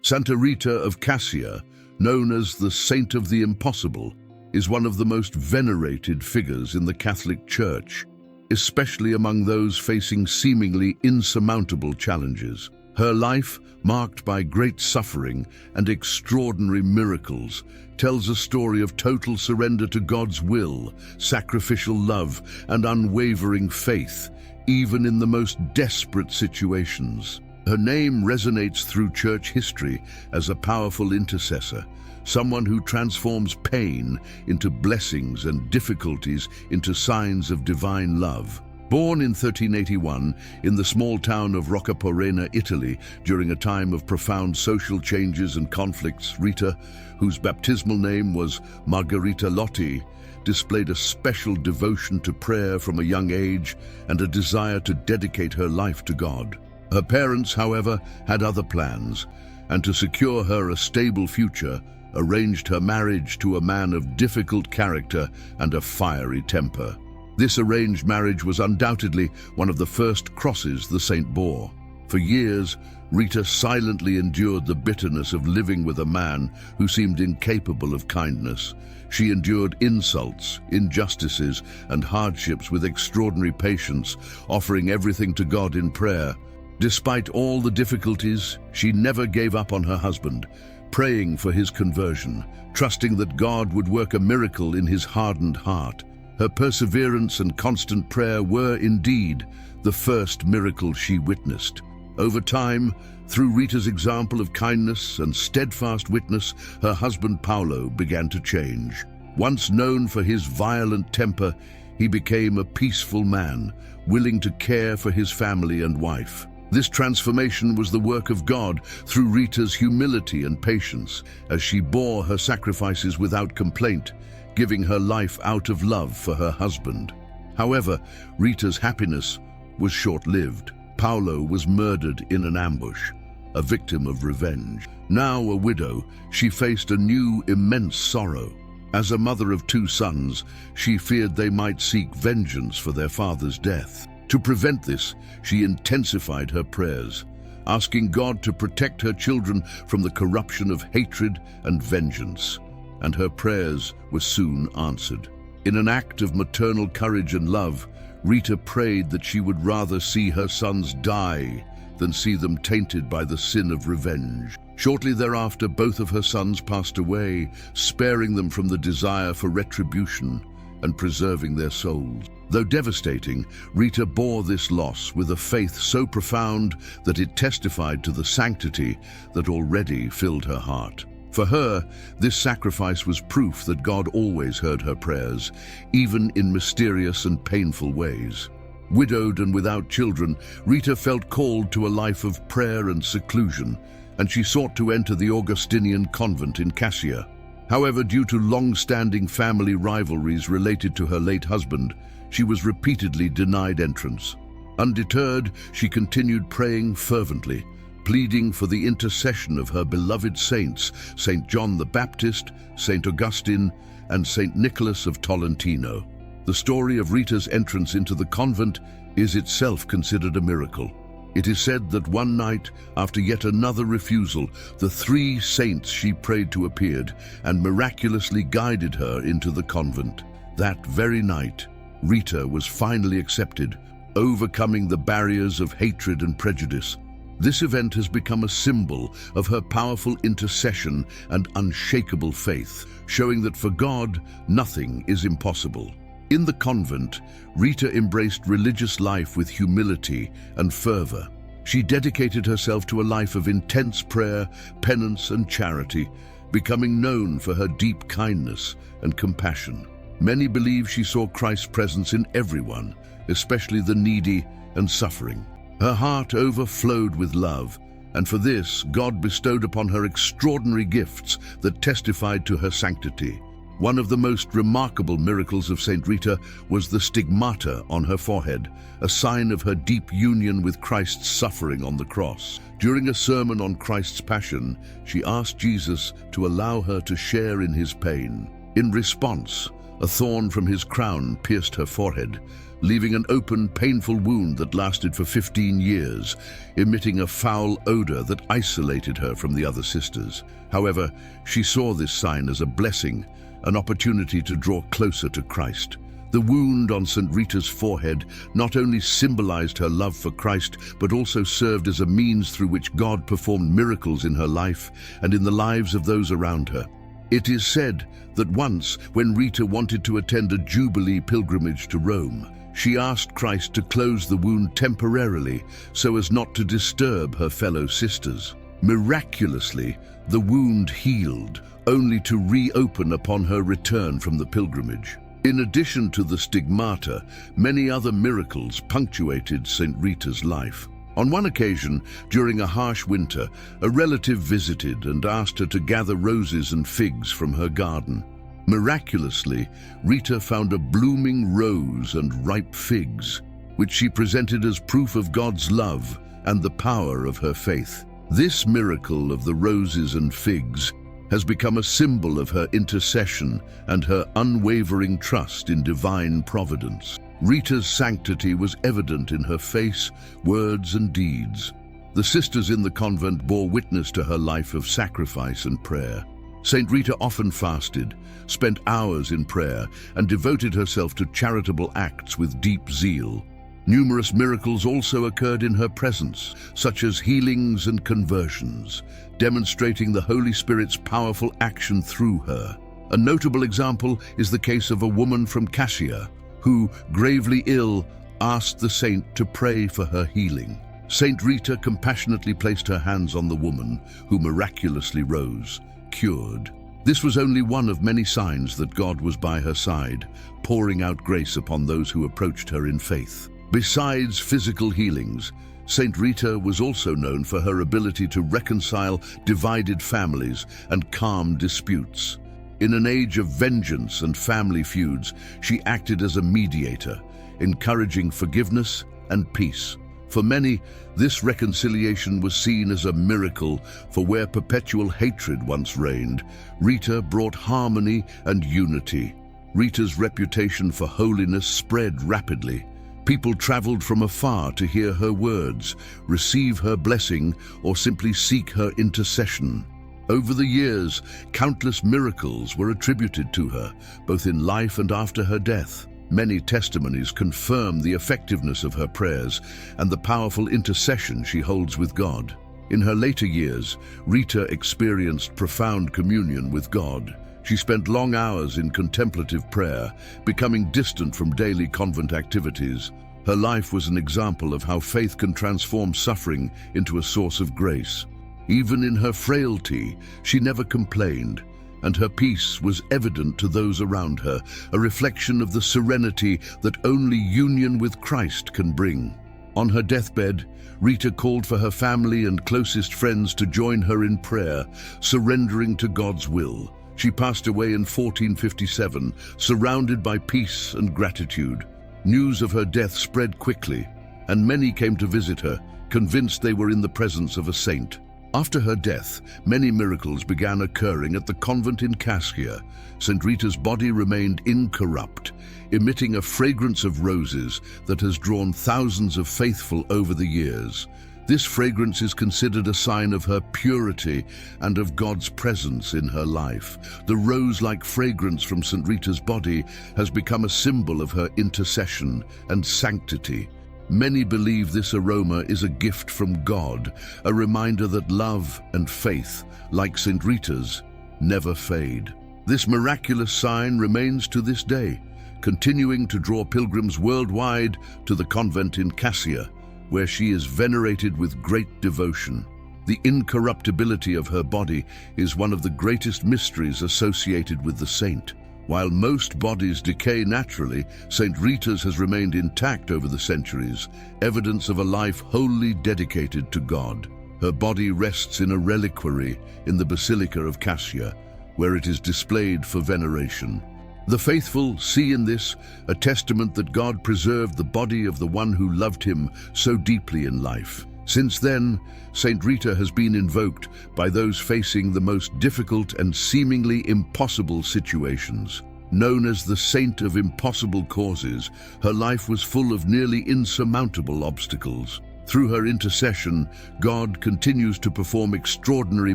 Saint Rita of Cascia, known as the Saint of the Impossible, is one of the most venerated figures in the Catholic Church, especially among those facing seemingly insurmountable challenges. Her life, marked by great suffering and extraordinary miracles, tells a story of total surrender to God's will, sacrificial love, and unwavering faith, even in the most desperate situations. Her name resonates through church history as a powerful intercessor, someone who transforms pain into blessings and difficulties into signs of divine love. Born in 1381 in the small town of Roccaporena, Italy, during a time of profound social changes and conflicts, Rita, whose baptismal name was Margherita Lotti, displayed a special devotion to prayer from a young age and a desire to dedicate her life to God. Her parents, however, had other plans, and to secure her a stable future, arranged her marriage to a man of difficult character and a fiery temper. This arranged marriage was undoubtedly one of the first crosses the saint bore. For years, Rita silently endured the bitterness of living with a man who seemed incapable of kindness. She endured insults, injustices, and hardships with extraordinary patience, offering everything to God in prayer. Despite all the difficulties, she never gave up on her husband, praying for his conversion, trusting that God would work a miracle in his hardened heart. Her perseverance and constant prayer were indeed the first miracle she witnessed. Over time, through Rita's example of kindness and steadfast witness, her husband Paolo began to change. Once known for his violent temper, he became a peaceful man, willing to care for his family and wife. This transformation was the work of God through Rita's humility and patience, as she bore her sacrifices without complaint, giving her life out of love for her husband. However, Rita's happiness was short-lived. Paolo was murdered in an ambush, a victim of revenge. Now a widow, she faced a new immense sorrow. As a mother of two sons, she feared they might seek vengeance for their father's death. To prevent this, she intensified her prayers, asking God to protect her children from the corruption of hatred and vengeance. And her prayers were soon answered. In an act of maternal courage and love, Rita prayed that she would rather see her sons die than see them tainted by the sin of revenge. Shortly thereafter, both of her sons passed away, sparing them from the desire for retribution and preserving their souls. Though devastating, Rita bore this loss with a faith so profound that it testified to the sanctity that already filled her heart. For her, this sacrifice was proof that God always heard her prayers, even in mysterious and painful ways. Widowed and without children, Rita felt called to a life of prayer and seclusion, and she sought to enter the Augustinian convent in Cascia. However, due to long-standing family rivalries related to her late husband, she was repeatedly denied entrance. Undeterred, she continued praying fervently, pleading for the intercession of her beloved saints, Saint John the Baptist, Saint Augustine, and Saint Nicholas of Tolentino. The story of Rita's entrance into the convent is itself considered a miracle. It is said that one night, after yet another refusal, the three saints she prayed to appeared and miraculously guided her into the convent. That very night, Rita was finally accepted, overcoming the barriers of hatred and prejudice. This event has become a symbol of her powerful intercession and unshakable faith, showing that for God, nothing is impossible. In the convent, Rita embraced religious life with humility and fervor. She dedicated herself to a life of intense prayer, penance, and charity, becoming known for her deep kindness and compassion. Many believe she saw Christ's presence in everyone, especially the needy and suffering. Her heart overflowed with love, and for this, God bestowed upon her extraordinary gifts that testified to her sanctity. One of the most remarkable miracles of Saint Rita was the stigmata on her forehead, a sign of her deep union with Christ's suffering on the cross. During a sermon on Christ's Passion, she asked Jesus to allow her to share in his pain. In response, A thorn from his crown pierced her forehead, leaving an open, painful wound that lasted for 15 years, emitting a foul odor that isolated her from the other sisters. However, she saw this sign as a blessing, an opportunity to draw closer to Christ. The wound on Saint Rita's forehead not only symbolized her love for Christ, but also served as a means through which God performed miracles in her life and in the lives of those around her. It is said that once, when Rita wanted to attend a Jubilee pilgrimage to Rome, she asked Christ to close the wound temporarily so as not to disturb her fellow sisters. Miraculously, the wound healed, only to reopen upon her return from the pilgrimage. In addition to the stigmata, many other miracles punctuated Saint Rita's life. On one occasion, during a harsh winter, a relative visited and asked her to gather roses and figs from her garden. Miraculously, Rita found a blooming rose and ripe figs, which she presented as proof of God's love and the power of her faith. This miracle of the roses and figs has become a symbol of her intercession and her unwavering trust in divine providence. Rita's sanctity was evident in her face, words, and deeds. The sisters in the convent bore witness to her life of sacrifice and prayer. Saint Rita often fasted, spent hours in prayer, and devoted herself to charitable acts with deep zeal. Numerous miracles also occurred in her presence, such as healings and conversions, demonstrating the Holy Spirit's powerful action through her. A notable example is the case of a woman from Cascia, who, gravely ill, asked the saint to pray for her healing. Saint Rita compassionately placed her hands on the woman, who miraculously rose, cured. This was only one of many signs that God was by her side, pouring out grace upon those who approached her in faith. Besides physical healings, Saint Rita was also known for her ability to reconcile divided families and calm disputes. In an age of vengeance and family feuds, she acted as a mediator, encouraging forgiveness and peace. For many, this reconciliation was seen as a miracle, for where perpetual hatred once reigned, Rita brought harmony and unity. Rita's reputation for holiness spread rapidly. People traveled from afar to hear her words, receive her blessing, or simply seek her intercession. Over the years, countless miracles were attributed to her, both in life and after her death. Many testimonies confirm the effectiveness of her prayers and the powerful intercession she holds with God. In her later years, Rita experienced profound communion with God. She spent long hours in contemplative prayer, becoming distant from daily convent activities. Her life was an example of how faith can transform suffering into a source of grace. Even in her frailty, she never complained, and her peace was evident to those around her, a reflection of the serenity that only union with Christ can bring. On her deathbed, Rita called for her family and closest friends to join her in prayer, surrendering to God's will. She passed away in 1457, surrounded by peace and gratitude. News of her death spread quickly, and many came to visit her, convinced they were in the presence of a saint. After her death, many miracles began occurring at the convent in Cascia. Saint Rita's body remained incorrupt, emitting a fragrance of roses that has drawn thousands of faithful over the years. This fragrance is considered a sign of her purity and of God's presence in her life. The rose-like fragrance from Saint Rita's body has become a symbol of her intercession and sanctity. Many believe this aroma is a gift from God, a reminder that love and faith, like Saint Rita's, never fade. This miraculous sign remains to this day, continuing to draw pilgrims worldwide to the convent in Cascia, where she is venerated with great devotion. The incorruptibility of her body is one of the greatest mysteries associated with the saint. While most bodies decay naturally, Saint Rita's has remained intact over the centuries, evidence of a life wholly dedicated to God. Her body rests in a reliquary in the Basilica of Cascia, where it is displayed for veneration. The faithful see in this a testament that God preserved the body of the one who loved him so deeply in life. Since then, Saint Rita has been invoked by those facing the most difficult and seemingly impossible situations. Known as the Saint of Impossible Causes, her life was full of nearly insurmountable obstacles. Through her intercession, God continues to perform extraordinary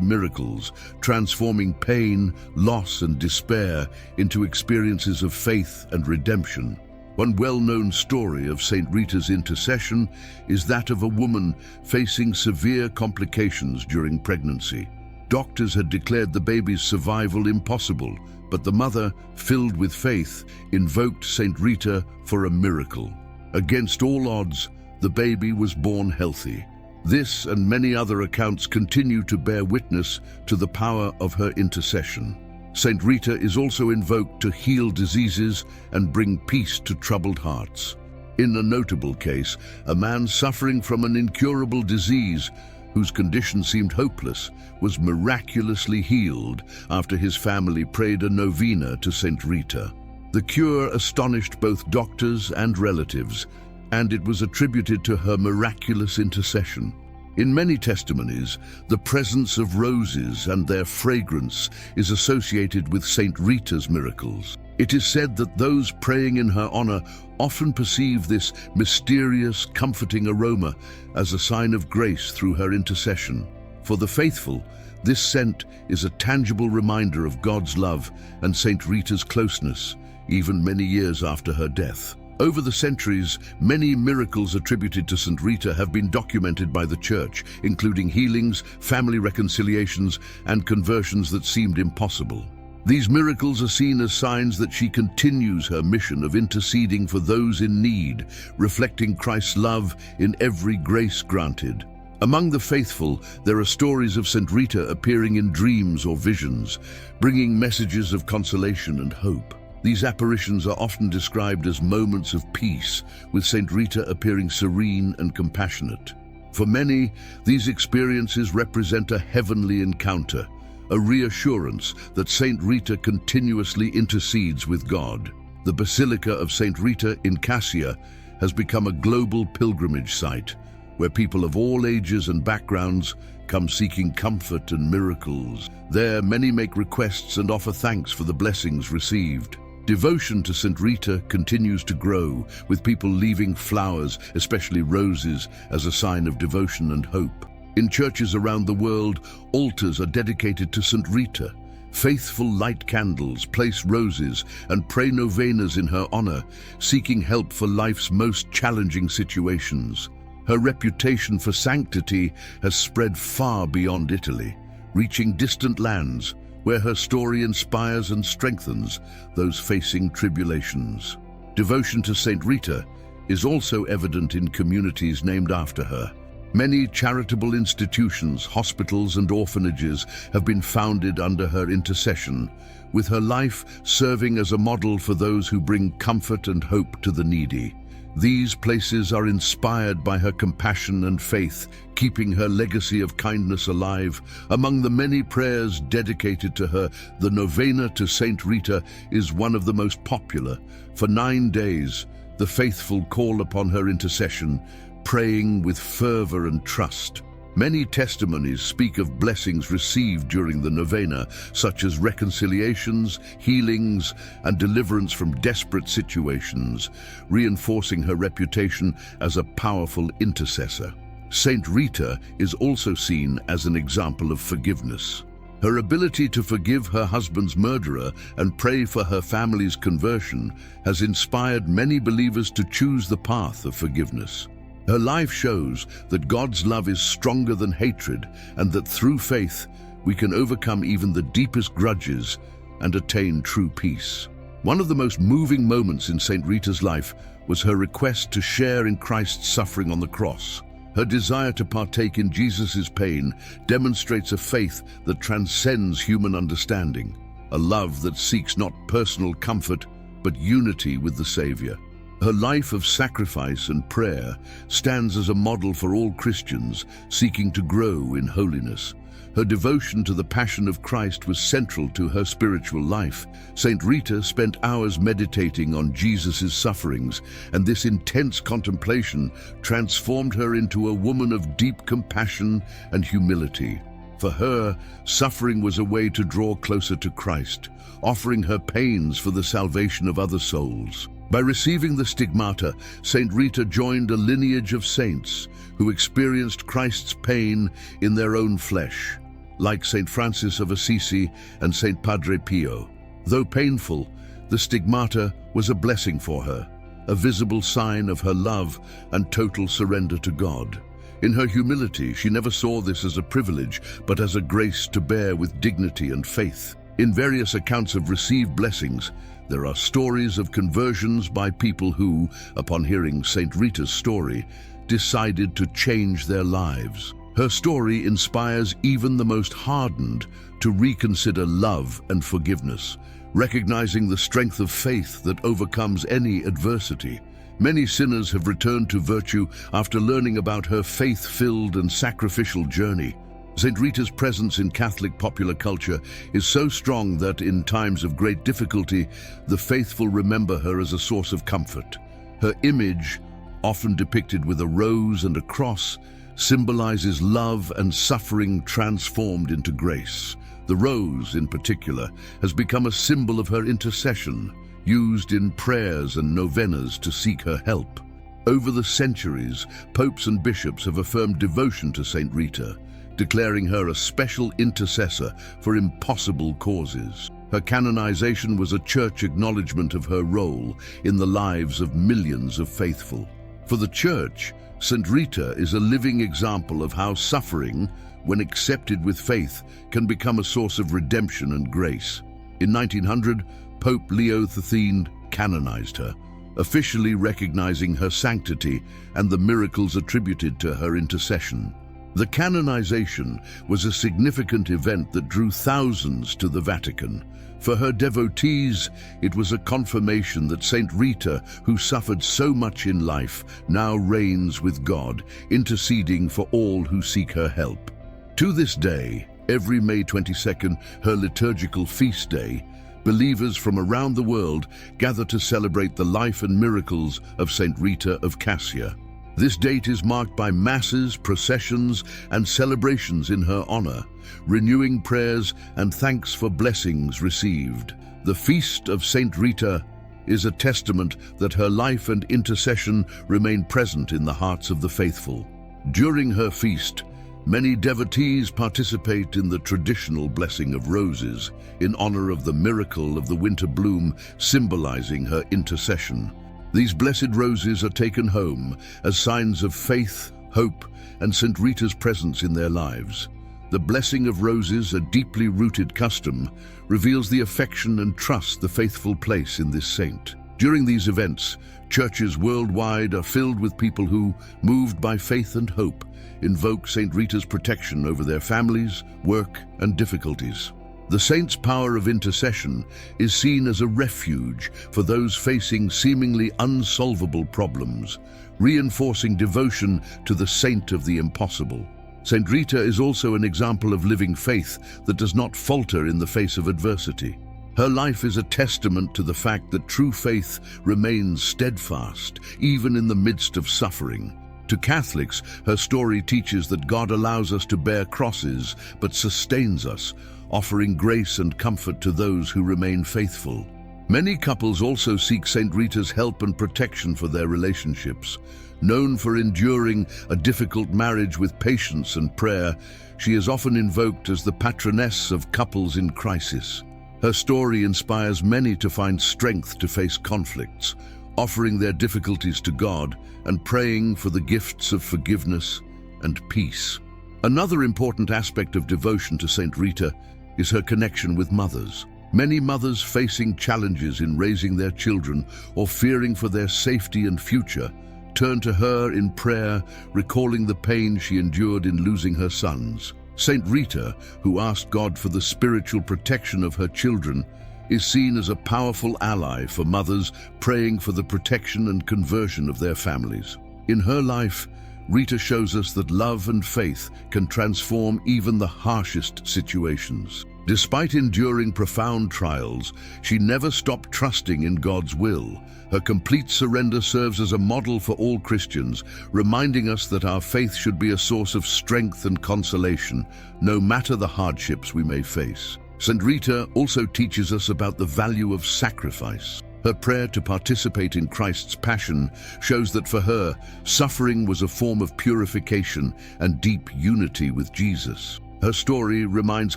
miracles, transforming pain, loss, and despair into experiences of faith and redemption. One well-known story of Saint Rita's intercession is that of a woman facing severe complications during pregnancy. Doctors had declared the baby's survival impossible, but the mother, filled with faith, invoked Saint Rita for a miracle. Against all odds, the baby was born healthy. This and many other accounts continue to bear witness to the power of her intercession. Saint Rita is also invoked to heal diseases and bring peace to troubled hearts. In a notable case, a man suffering from an incurable disease, whose condition seemed hopeless, was miraculously healed after his family prayed a novena to Saint Rita. The cure astonished both doctors and relatives, and it was attributed to her miraculous intercession. In many testimonies, the presence of roses and their fragrance is associated with Saint Rita's miracles. It is said that those praying in her honor often perceive this mysterious, comforting aroma as a sign of grace through her intercession. For the faithful, this scent is a tangible reminder of God's love and Saint Rita's closeness, even many years after her death. Over the centuries, many miracles attributed to Saint Rita have been documented by the Church, including healings, family reconciliations, and conversions that seemed impossible. These miracles are seen as signs that she continues her mission of interceding for those in need, reflecting Christ's love in every grace granted. Among the faithful, there are stories of Saint Rita appearing in dreams or visions, bringing messages of consolation and hope. These apparitions are often described as moments of peace, with Saint Rita appearing serene and compassionate. For many, these experiences represent a heavenly encounter, a reassurance that Saint Rita continuously intercedes with God. The Basilica of Saint Rita in Cascia has become a global pilgrimage site, where people of all ages and backgrounds come seeking comfort and miracles. There, many make requests and offer thanks for the blessings received. Devotion to Saint Rita continues to grow, with people leaving flowers, especially roses, as a sign of devotion and hope. In churches around the world, altars are dedicated to Saint Rita. Faithful light candles, place roses, and pray novenas in her honor, seeking help for life's most challenging situations. Her reputation for sanctity has spread far beyond Italy, reaching distant lands, where her story inspires and strengthens those facing tribulations. Devotion to Saint Rita is also evident in communities named after her. Many charitable institutions, hospitals, and orphanages have been founded under her intercession, with her life serving as a model for those who bring comfort and hope to the needy. These places are inspired by her compassion and faith, keeping her legacy of kindness alive. Among the many prayers dedicated to her, the novena to Saint Rita is one of the most popular. For 9 days, the faithful call upon her intercession, praying with fervor and trust. Many testimonies speak of blessings received during the novena, such as reconciliations, healings, and deliverance from desperate situations, reinforcing her reputation as a powerful intercessor. Saint Rita is also seen as an example of forgiveness. Her ability to forgive her husband's murderer and pray for her family's conversion has inspired many believers to choose the path of forgiveness. Her life shows that God's love is stronger than hatred, and that through faith we can overcome even the deepest grudges and attain true peace. One of the most moving moments in Saint Rita's life was her request to share in Christ's suffering on the cross. Her desire to partake in Jesus' pain demonstrates a faith that transcends human understanding, a love that seeks not personal comfort, but unity with the Savior. Her life of sacrifice and prayer stands as a model for all Christians seeking to grow in holiness. Her devotion to the Passion of Christ was central to her spiritual life. Saint Rita spent hours meditating on Jesus' sufferings, and this intense contemplation transformed her into a woman of deep compassion and humility. For her, suffering was a way to draw closer to Christ, offering her pains for the salvation of other souls. By receiving the stigmata, Saint Rita joined a lineage of saints who experienced Christ's pain in their own flesh, like Saint Francis of Assisi and Saint Padre Pio. Though painful, the stigmata was a blessing for her, a visible sign of her love and total surrender to God. In her humility, she never saw this as a privilege, but as a grace to bear with dignity and faith. In various accounts of received blessings, there are stories of conversions by people who, upon hearing Saint Rita's story, decided to change their lives. Her story inspires even the most hardened to reconsider love and forgiveness, recognizing the strength of faith that overcomes any adversity. Many sinners have returned to virtue after learning about her faith-filled and sacrificial journey. Saint Rita's presence in Catholic popular culture is so strong that in times of great difficulty, the faithful remember her as a source of comfort. Her image, often depicted with a rose and a cross, symbolizes love and suffering transformed into grace. The rose, in particular, has become a symbol of her intercession, used in prayers and novenas to seek her help. Over the centuries, popes and bishops have affirmed devotion to Saint Rita, declaring her a special intercessor for impossible causes. Her canonization was a church acknowledgement of her role in the lives of millions of faithful. For the Church, Saint Rita is a living example of how suffering, when accepted with faith, can become a source of redemption and grace. In 1900, Pope Leo XIII canonized her, officially recognizing her sanctity and the miracles attributed to her intercession. The canonization was a significant event that drew thousands to the Vatican. For her devotees, it was a confirmation that Saint Rita, who suffered so much in life, now reigns with God, interceding for all who seek her help. To this day, every May 22nd, her liturgical feast day, believers from around the world gather to celebrate the life and miracles of Saint Rita of Cascia. This date is marked by masses, processions, and celebrations in her honor, renewing prayers and thanks for blessings received. The Feast of Saint Rita is a testament that her life and intercession remain present in the hearts of the faithful. During her feast, many devotees participate in the traditional blessing of roses in honor of the miracle of the winter bloom, symbolizing her intercession. These blessed roses are taken home as signs of faith, hope, and Saint Rita's presence in their lives. The blessing of roses, a deeply rooted custom, reveals the affection and trust the faithful place in this saint. During these events, churches worldwide are filled with people who, moved by faith and hope, invoke Saint Rita's protection over their families, work, and difficulties. The saint's power of intercession is seen as a refuge for those facing seemingly unsolvable problems, reinforcing devotion to the saint of the impossible. Saint Rita is also an example of living faith that does not falter in the face of adversity. Her life is a testament to the fact that true faith remains steadfast, even in the midst of suffering. To Catholics, her story teaches that God allows us to bear crosses, but sustains us, offering grace and comfort to those who remain faithful. Many couples also seek Saint Rita's help and protection for their relationships. Known for enduring a difficult marriage with patience and prayer, she is often invoked as the patroness of couples in crisis. Her story inspires many to find strength to face conflicts, offering their difficulties to God and praying for the gifts of forgiveness and peace. Another important aspect of devotion to Saint Rita is her connection with mothers. Many mothers facing challenges in raising their children or fearing for their safety and future turn to her in prayer, recalling the pain she endured in losing her sons. Saint Rita, who asked God for the spiritual protection of her children, is seen as a powerful ally for mothers praying for the protection and conversion of their families. In her life, Rita shows us that love and faith can transform even the harshest situations. Despite enduring profound trials, she never stopped trusting in God's will. Her complete surrender serves as a model for all Christians, reminding us that our faith should be a source of strength and consolation, no matter the hardships we may face. Saint Rita also teaches us about the value of sacrifice. Her prayer to participate in Christ's passion shows that for her, suffering was a form of purification and deep unity with Jesus. Her story reminds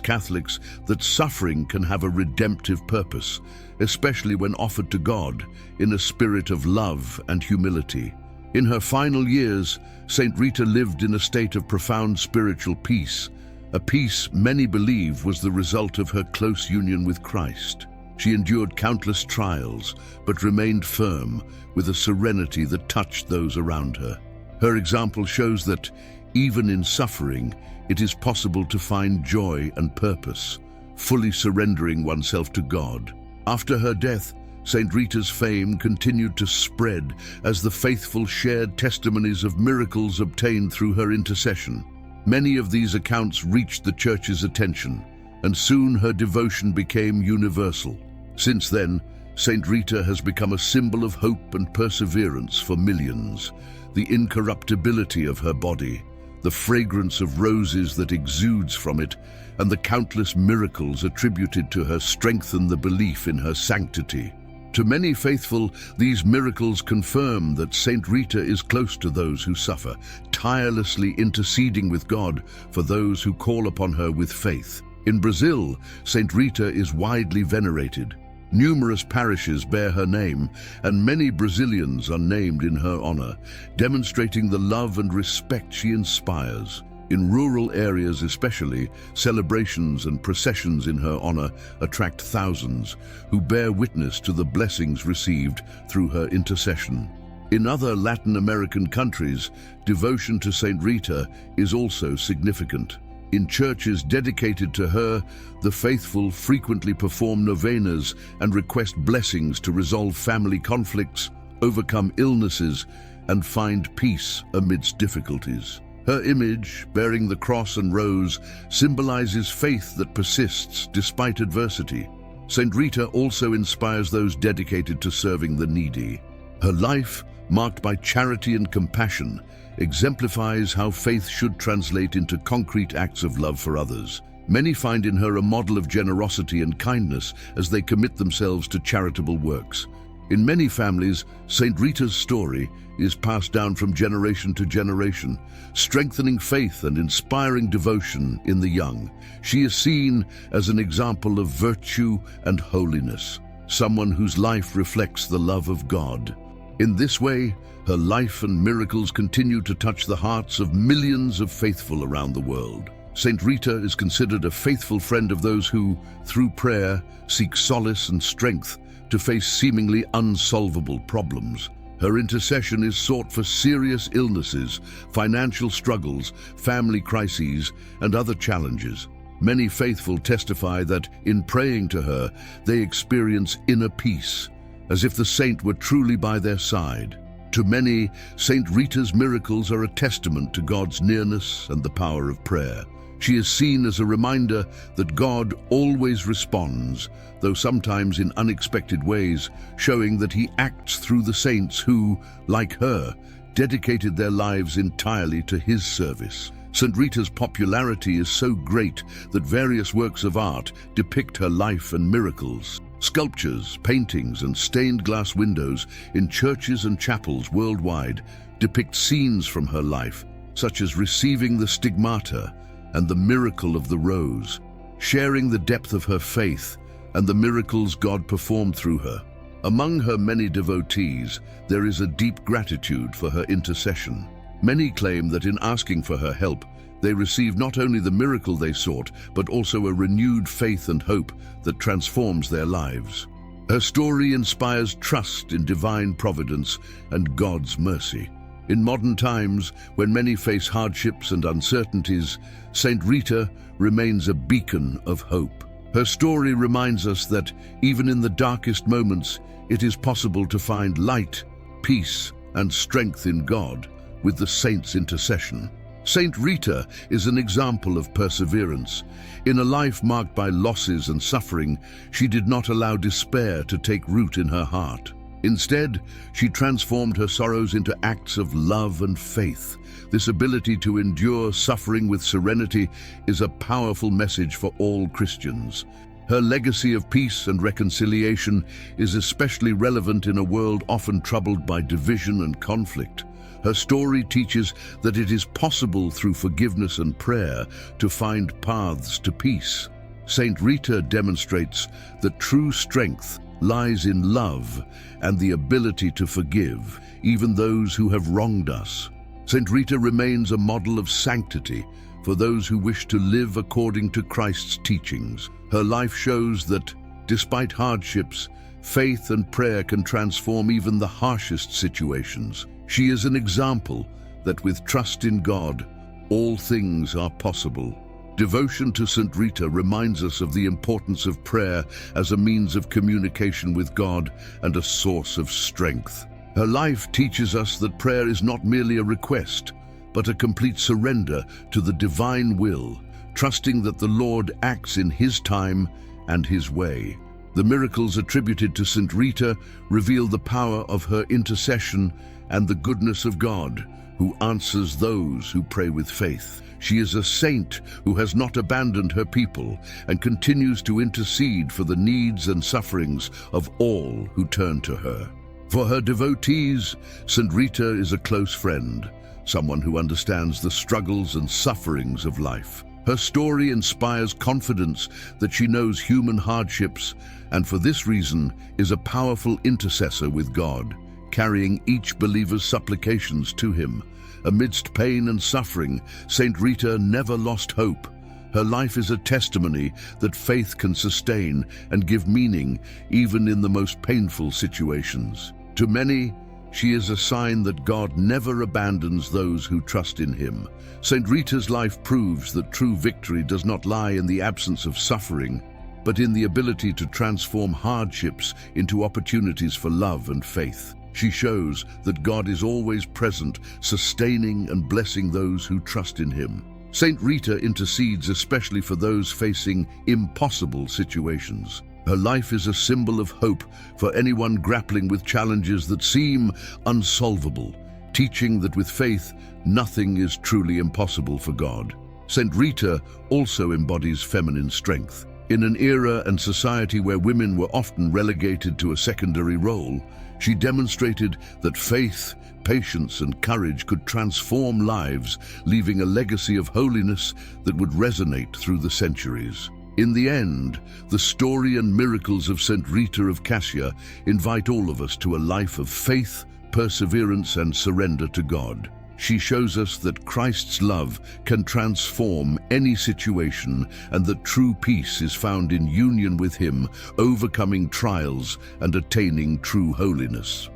Catholics that suffering can have a redemptive purpose, especially when offered to God in a spirit of love and humility. In her final years, Saint Rita lived in a state of profound spiritual peace, a peace many believe was the result of her close union with Christ. She endured countless trials, but remained firm, with a serenity that touched those around her. Her example shows that, even in suffering, it is possible to find joy and purpose, fully surrendering oneself to God. After her death, Saint Rita's fame continued to spread as the faithful shared testimonies of miracles obtained through her intercession. Many of these accounts reached the Church's attention, and soon her devotion became universal. Since then, Saint Rita has become a symbol of hope and perseverance for millions. The incorruptibility of her body, the fragrance of roses that exudes from it, and the countless miracles attributed to her strengthen the belief in her sanctity. To many faithful, these miracles confirm that Saint Rita is close to those who suffer, tirelessly interceding with God for those who call upon her with faith. In Brazil, Saint Rita is widely venerated. Numerous parishes bear her name, and many Brazilians are named in her honor, demonstrating the love and respect she inspires. In rural areas especially, celebrations and processions in her honor attract thousands who bear witness to the blessings received through her intercession. In other Latin American countries, devotion to Saint Rita is also significant. In churches dedicated to her, the faithful frequently perform novenas and request blessings to resolve family conflicts, overcome illnesses, and find peace amidst difficulties. Her image, bearing the cross and rose, symbolizes faith that persists despite adversity. Saint Rita also inspires those dedicated to serving the needy. Her life, marked by charity and compassion, exemplifies how faith should translate into concrete acts of love for others. Many find in her a model of generosity and kindness as they commit themselves to charitable works. In many families, Saint Rita's story is passed down from generation to generation, strengthening faith and inspiring devotion in the young. She is seen as an example of virtue and holiness, someone whose life reflects the love of God. In this way, her life and miracles continue to touch the hearts of millions of faithful around the world. Saint Rita is considered a faithful friend of those who, through prayer, seek solace and strength to face seemingly unsolvable problems. Her intercession is sought for serious illnesses, financial struggles, family crises, and other challenges. Many faithful testify that, in praying to her, they experience inner peace, as if the saint were truly by their side. To many, Saint Rita's miracles are a testament to God's nearness and the power of prayer. She is seen as a reminder that God always responds, though sometimes in unexpected ways, showing that He acts through the saints who, like her, dedicated their lives entirely to His service. Saint Rita's popularity is so great that various works of art depict her life and miracles. Sculptures, paintings, and stained glass windows in churches and chapels worldwide depict scenes from her life, such as receiving the stigmata and the miracle of the rose, sharing the depth of her faith and the miracles God performed through her. Among her many devotees, there is a deep gratitude for her intercession. Many claim that in asking for her help, they receive not only the miracle they sought, but also a renewed faith and hope that transforms their lives. Her story inspires trust in divine providence and God's mercy. In modern times, when many face hardships and uncertainties, Saint Rita remains a beacon of hope. Her story reminds us that, even in the darkest moments, it is possible to find light, peace, and strength in God with the saint's intercession. Saint Rita is an example of perseverance. In a life marked by losses and suffering, she did not allow despair to take root in her heart. Instead, she transformed her sorrows into acts of love and faith. This ability to endure suffering with serenity is a powerful message for all Christians. Her legacy of peace and reconciliation is especially relevant in a world often troubled by division and conflict. Her story teaches that it is possible through forgiveness and prayer to find paths to peace. Saint Rita demonstrates that true strength lies in love and the ability to forgive, even those who have wronged us. Saint Rita remains a model of sanctity for those who wish to live according to Christ's teachings. Her life shows that, despite hardships, faith and prayer can transform even the harshest situations. She is an example that with trust in God, all things are possible. Devotion to Saint Rita reminds us of the importance of prayer as a means of communication with God and a source of strength. Her life teaches us that prayer is not merely a request, but a complete surrender to the divine will, trusting that the Lord acts in His time and His way. The miracles attributed to Saint Rita reveal the power of her intercession and the goodness of God, who answers those who pray with faith. She is a saint who has not abandoned her people and continues to intercede for the needs and sufferings of all who turn to her. For her devotees, Saint Rita is a close friend, someone who understands the struggles and sufferings of life. Her story inspires confidence that she knows human hardships and for this reason is a powerful intercessor with God, carrying each believer's supplications to Him. Amidst pain and suffering, Saint Rita never lost hope. Her life is a testimony that faith can sustain and give meaning even in the most painful situations. To many, she is a sign that God never abandons those who trust in Him. Saint Rita's life proves that true victory does not lie in the absence of suffering, but in the ability to transform hardships into opportunities for love and faith. She shows that God is always present, sustaining and blessing those who trust in Him. Saint Rita intercedes especially for those facing impossible situations. Her life is a symbol of hope for anyone grappling with challenges that seem unsolvable, teaching that with faith, nothing is truly impossible for God. Saint Rita also embodies feminine strength. In an era and society where women were often relegated to a secondary role, she demonstrated that faith, patience, and courage could transform lives, leaving a legacy of holiness that would resonate through the centuries. In the end, the story and miracles of Saint Rita of Cascia invite all of us to a life of faith, perseverance, and surrender to God. She shows us that Christ's love can transform any situation and that true peace is found in union with Him, overcoming trials and attaining true holiness.